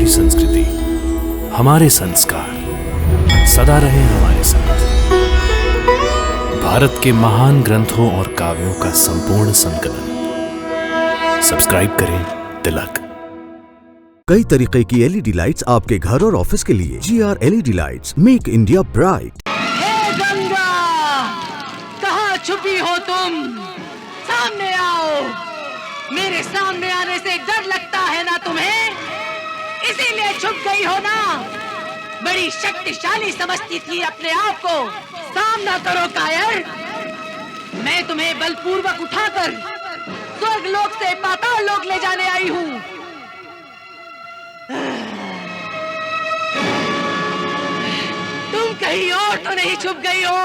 हमारी संस्कृति, हमारे संस्कार सदा रहे हमारे साथ। भारत के महान ग्रंथों और काव्यों का संपूर्ण संकलन। सब्सक्राइब करें तिलक। कई तरीके की एलईडी लाइट्स आपके घर और ऑफिस के लिए। GR LED lights, make India bright. हे गंगा, कहाँ छुपी हो तुम? सामने आओ। मेरे सामने आने से डर लगता है ना तुम्हें? इसीलिए छुप गई हो ना? बड़ी शक्तिशाली समझती थी अपने आप को। सामना करो कायर। मैं तुम्हें बलपूर्वक उठाकर स्वर्ग लोक से पाताल लोक ले जाने आई हूँ। तुम कहीं और तो नहीं छुप गई हो?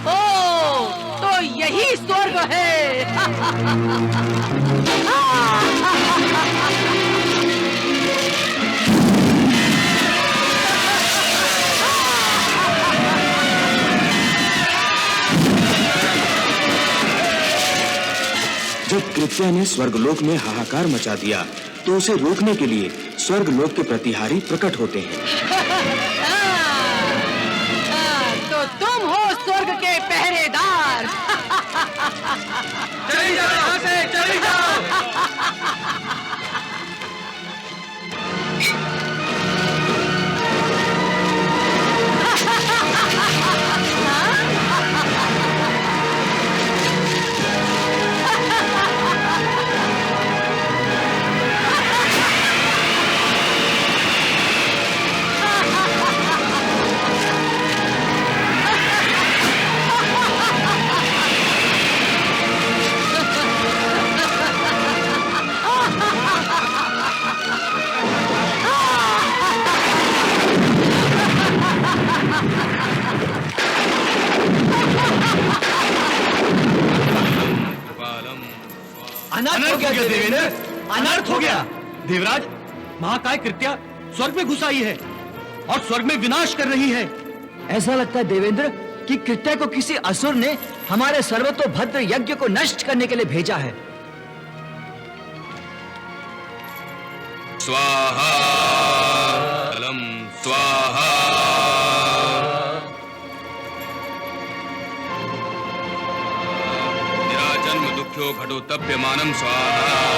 ओ, तो यही स्वर्ग है। जब कृत्या ने स्वर्गलोक में हाहाकार मचा दिया तो उसे रोकने के लिए स्वर्गलोक के प्रतिहारी प्रकट होते हैं। तो तुम हो स्वर्ग के पहरेदार। चली जाओ यहाँ से, चली जाओ। अनर्थ हो गया देवेंद्र, अनर्थ हो गया। देवराज, महाकाय कृत्या स्वर्ग में घुस आई है और स्वर्ग में विनाश कर रही है। ऐसा लगता है देवेंद्र कि कृत्या को किसी असुर ने हमारे सर्वतोभद्र यज्ञ को नष्ट करने के लिए भेजा है। स्वाहा अलम स्वाहा। निराजन्म दुख्यो घटोत्तप्यमानं स्वाहा।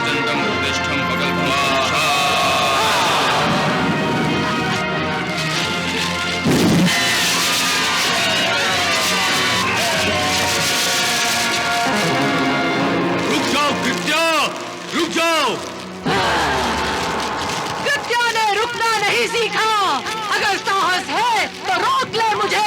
दंडम उत्तिष्ठं भगवद्वाहा। रुक जाओ कृत्या, रुक जाओ। कृत्या ने रुकना नहीं सीखा। अगर साहस है तो रोक ले मुझे।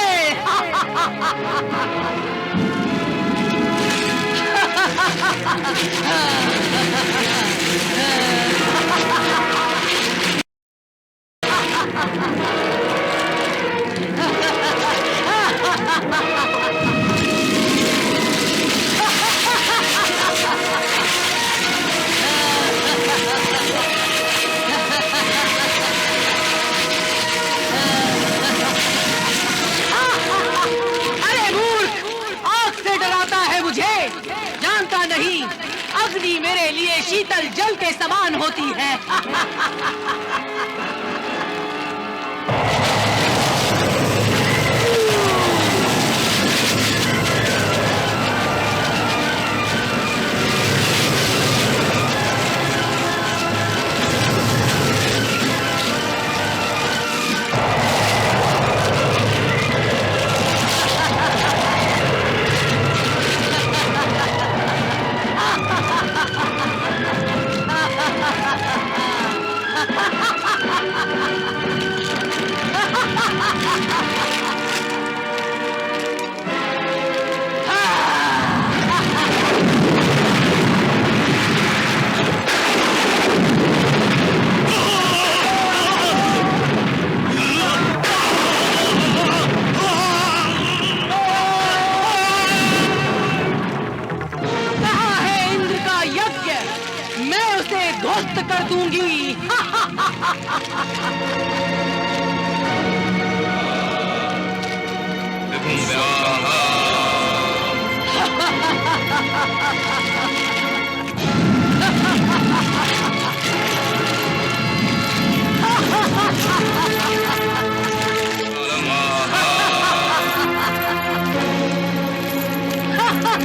अरे मूर्ख, आग से डराता है मुझे। जानता नहीं, अग्नि मेरे लिए शीतल जल के समान होती है।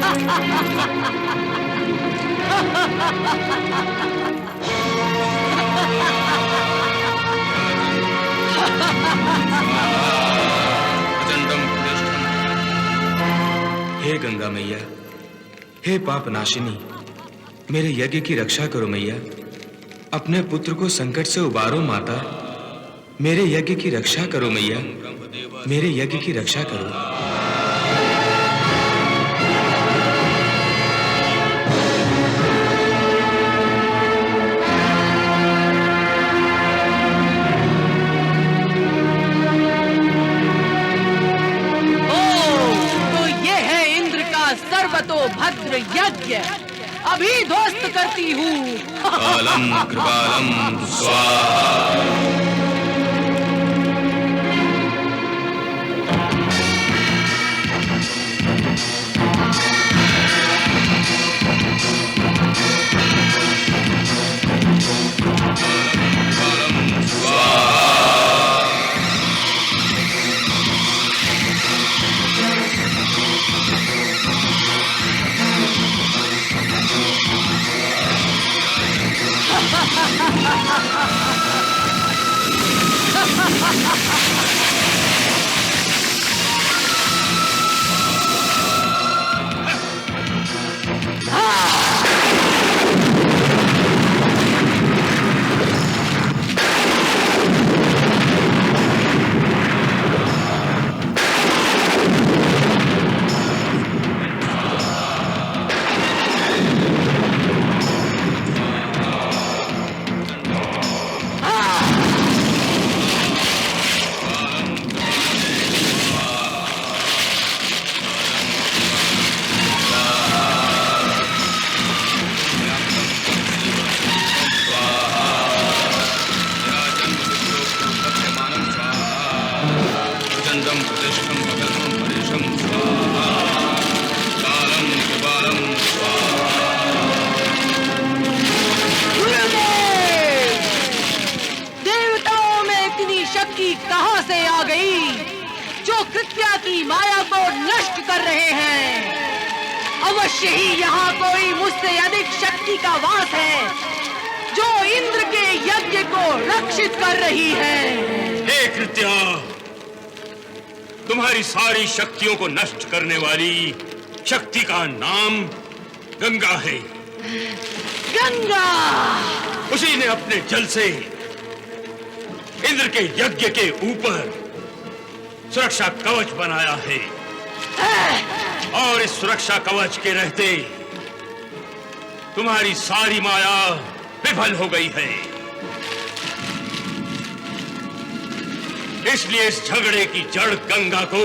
अजंडम प्रतिष्ठम। हे गंगा मैया, हे पाप नाशिनी, मेरे यज्ञ की रक्षा करो मैया। अपने पुत्र को संकट से उबारो माता। मेरे यज्ञ की रक्षा करो मैया, मेरे यज्ञ की रक्षा करो। सर्वतो भद्र यज्ञ अभी ध्वस्त करती हूँ। कालम कृपालम स्वाहा। कहां से आ गई जो कृत्या की माया को नष्ट कर रहे हैं? अवश्य ही यहाँ कोई मुझसे अधिक शक्ति का वास है जो इंद्र के यज्ञ को रक्षित कर रही है। हे कृत्या, तुम्हारी सारी शक्तियों को नष्ट करने वाली शक्ति का नाम गंगा है। गंगा! उसी ने अपने जल से इंद्र के यज्ञ के ऊपर सुरक्षा कवच बनाया है और इस सुरक्षा कवच के रहते तुम्हारी सारी माया विफल हो गई है। इसलिए इस झगड़े की जड़ गंगा को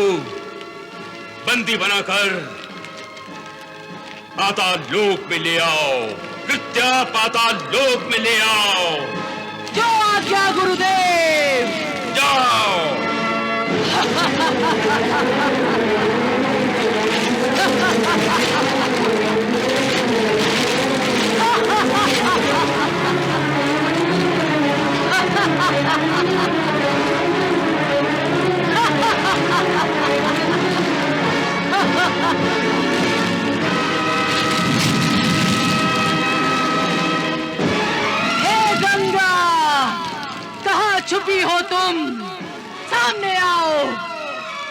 बंदी बनाकर पाताल लोक में ले आओ। कृत्या, पाताल लोक में ले आओ। जो आज्ञा गुरुदेव। जाओ। छुपी हो तुम? सामने आओ।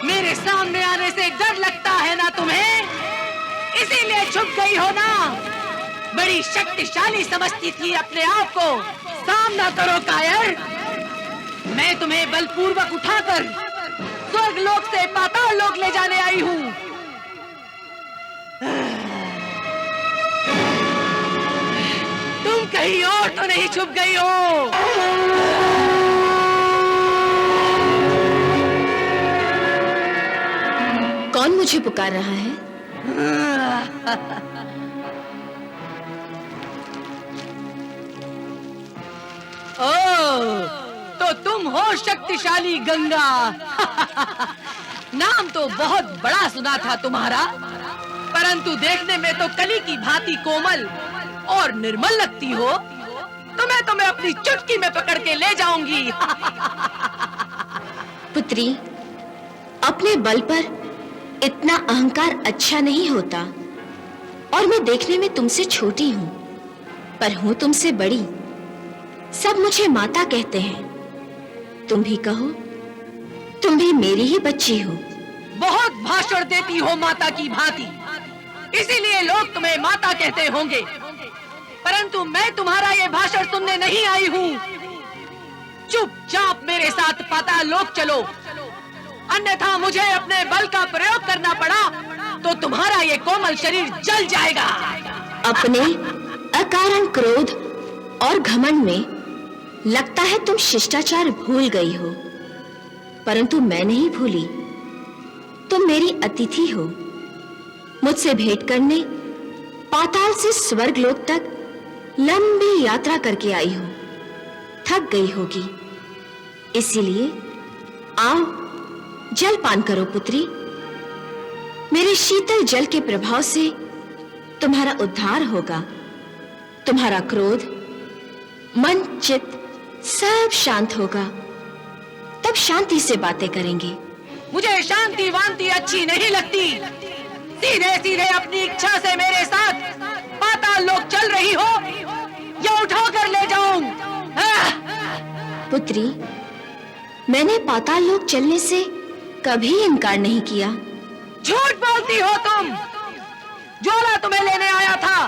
मेरे सामने आने से डर लगता है ना तुम्हें? इसीलिए छुप गई हो ना? बड़ी शक्तिशाली समझती थी अपने आप को। सामना करो कायर। मैं तुम्हें बलपूर्वक उठाकर स्वर्ग लोक से पाताल लोक ले जाने आई हूँ। तुम कहीं और तो नहीं छुप गई हो? कौन मुझे पुकार रहा है? ओह, तो तुम हो शक्तिशाली गंगा। नाम तो बहुत बड़ा सुना था तुम्हारा, परंतु देखने में तो कली की भांति कोमल और निर्मल लगती हो। तो मैं तुम्हें अपनी चुटकी में पकड़ के ले जाऊंगी। पुत्री, अपने बल पर इतना अहंकार अच्छा नहीं होता। और मैं देखने में तुमसे छोटी हूं, पर हूं तुमसे बड़ी। सब मुझे माता कहते हैं। तुम भी कहो, तुम भी मेरी ही बच्ची हो। बहुत भाषण देती हो माता की भांति, इसीलिए लोग तुम्हें माता कहते होंगे। परंतु मैं तुम्हारा ये भाषण सुनने नहीं आई हूँ। चुपचाप मेरे साथ पाताल लोक चलो, अन्यथा मुझे अपने बल का प्रयोग करना पड़ा तो तुम्हारा ये कोमल शरीर जल जाएगा। अपने अकारण क्रोध और घमंड में लगता है तुम शिष्टाचार भूल गई हो, परंतु मैं नहीं भूली। तुम मेरी अतिथि हो। मुझसे भेंट करने पाताल से स्वर्ग लोक तक लंबी यात्रा करके आई हो, थक गई होगी। इसीलिए आओ, जल पान करो पुत्री। मेरे शीतल जल के प्रभाव से तुम्हारा उद्धार होगा। तुम्हारा क्रोध, मन, चित्त सब शांत होगा। तब शांति से बातें करेंगे। मुझे शांति वांति अच्छी नहीं लगती। सीधे सीधे अपनी इच्छा से मेरे साथ पाताल लोक चल रही हो या उठा कर ले जाऊं? पुत्री, मैंने पाताल लोक चलने से कभी इनकार नहीं किया। झूठ बोलती हो तुम। ज्वाला तुम्हें लेने आया था,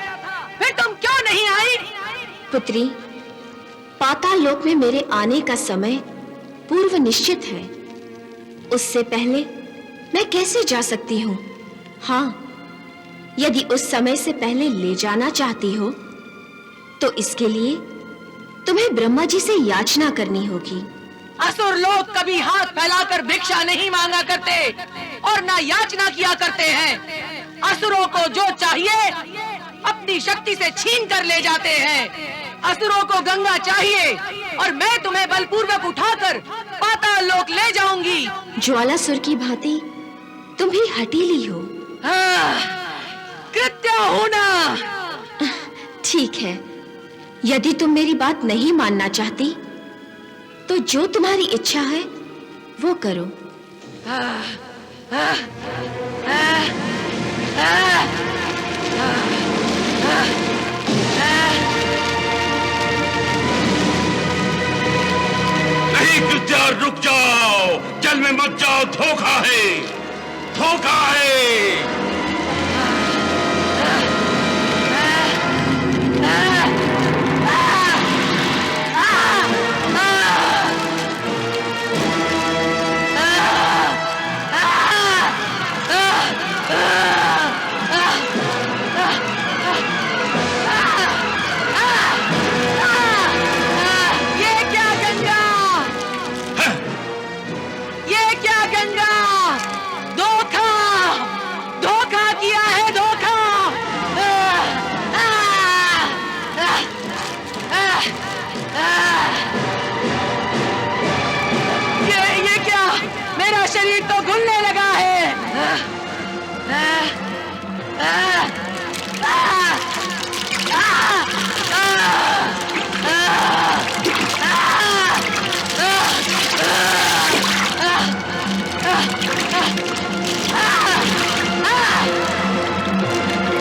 फिर तुम क्यों नहीं आई? पुत्री, पाताल लोक में मेरे आने का समय पूर्व निश्चित है। उससे पहले मैं कैसे जा सकती हूँ? हाँ, यदि उस समय से पहले ले जाना चाहती हो तो इसके लिए तुम्हें ब्रह्मा जी से याचना करनी होगी। असुर लोग कभी हाथ फैलाकर भिक्षा नहीं मांगा करते और ना याचना किया करते हैं। असुरों को जो चाहिए अपनी शक्ति से छीन कर ले जाते हैं। असुरों को गंगा चाहिए और मैं तुम्हें बलपूर्वक उठाकर पाताल लोक ले जाऊंगी। ज्वालासुर की भांति तुम भी हठीली हो। कृत्य होना। ठीक है, यदि तुम मेरी बात नहीं मानना चाहती तो जो तुम्हारी इच्छा है वो करो। नहीं कृत्या, रुक जाओ, जल में मत जाओ। धोखा है, धोखा है। शरीर तो घुलने लगा है।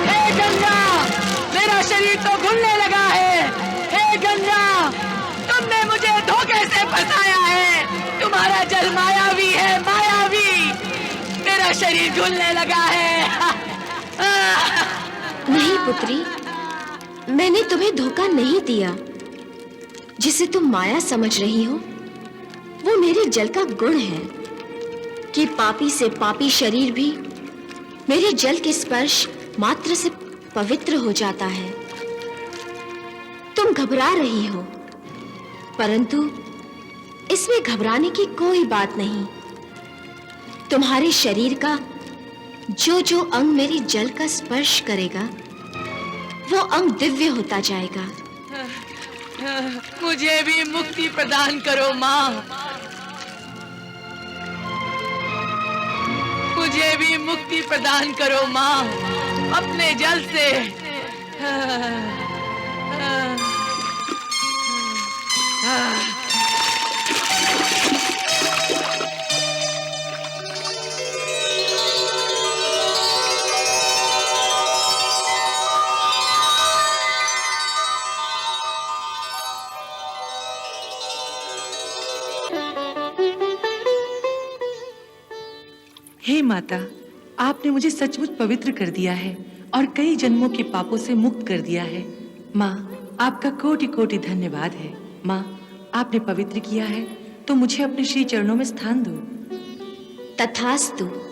हे गंगा, मेरा शरीर तो घुलने लगा है। हे गंगा, तुमने मुझे धोखे से फंसाया है। तुम्हारा जल मायावी है, मायावी। मेरा शरीर घुलने लगा है। नहीं पुत्री, मैंने तुम्हें धोखा नहीं दिया। जिसे तुम माया समझ रही हो वो मेरे जल का गुण है कि पापी से पापी शरीर भी मेरे जल के स्पर्श मात्र से पवित्र हो जाता है। तुम घबरा रही हो, परंतु इसमें घबराने की कोई बात नहीं। तुम्हारे शरीर का जो जो अंग मेरे जल का स्पर्श करेगा वो अंग दिव्य होता जाएगा। मुझे भी मुक्ति प्रदान करो माँ। मुझे भी मुक्ति प्रदान करो माँ, अपने जल से। माता, आपने मुझे सचमुच पवित्र कर दिया है और कई जन्मों के पापों से मुक्त कर दिया है। माँ, आपका कोटि कोटि धन्यवाद है। माँ, आपने पवित्र किया है तो मुझे अपने श्री चरणों में स्थान दो। तथास्तु।